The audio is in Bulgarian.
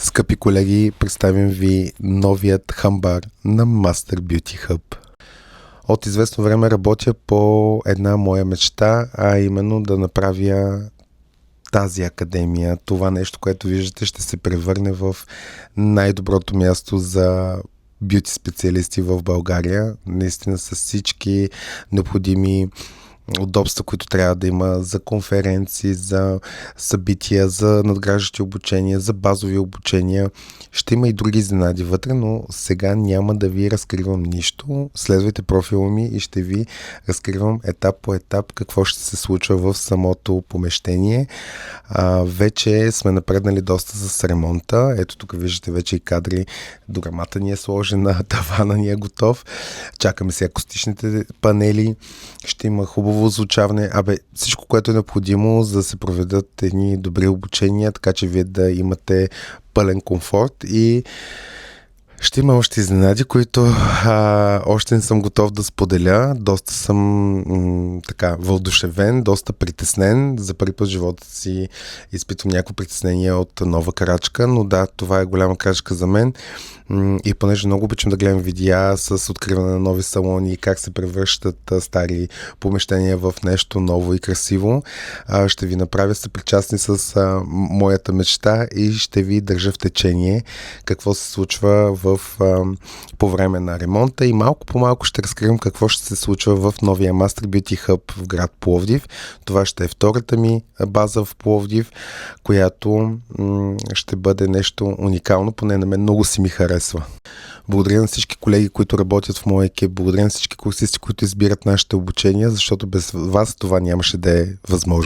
Скъпи колеги, представям ви новият хамбар на Master Beauty Hub. От известно време работя по една моя мечта, а именно да направя тази академия. Това нещо, което виждате, ще се превърне в най-доброто място за бюти специалисти в България. Наистина с всички необходими удобства, които трябва да има за конференции, за събития, за надграждащи обучения, за базови обучения. Ще има и други изненади вътре, но сега няма да ви разкривам нищо. Следвайте профила ми и ще ви разкривам етап по етап какво ще се случва в самото помещение. Вече сме напреднали доста с ремонта. Ето тук виждате вече и кадри. Дорамата ни е сложена, тавана ни е готов. Чакаме сега акустичните панели. Ще има хубаво озвучаване. Всичко, което е необходимо, за да се проведат едни добри обучения, така че вие да имате пълен комфорт и ще има още изненади, които още не съм готов да споделя. Доста съм въодушевен, доста притеснен. За първи път в живота си изпитвам някакво притеснение от нова крачка, но да, това е голяма крачка за мен. И понеже много обичам да гледам видеа с откриване на нови салони и как се превръщат стари помещения в нещо ново и красиво, ще ви направя съпричастни с моята мечта и ще ви държа в течение какво се случва по време на ремонта и малко по малко ще разкривам какво ще се случва в новия Master Beauty Hub в град Пловдив. Това ще е втората ми база в Пловдив, която ще бъде нещо уникално, поне на мен много си ми харесва. Благодаря на всички колеги, които работят в моя екип, благодаря на всички курсисти, които избират нашите обучения, защото без вас това нямаше да е възможно.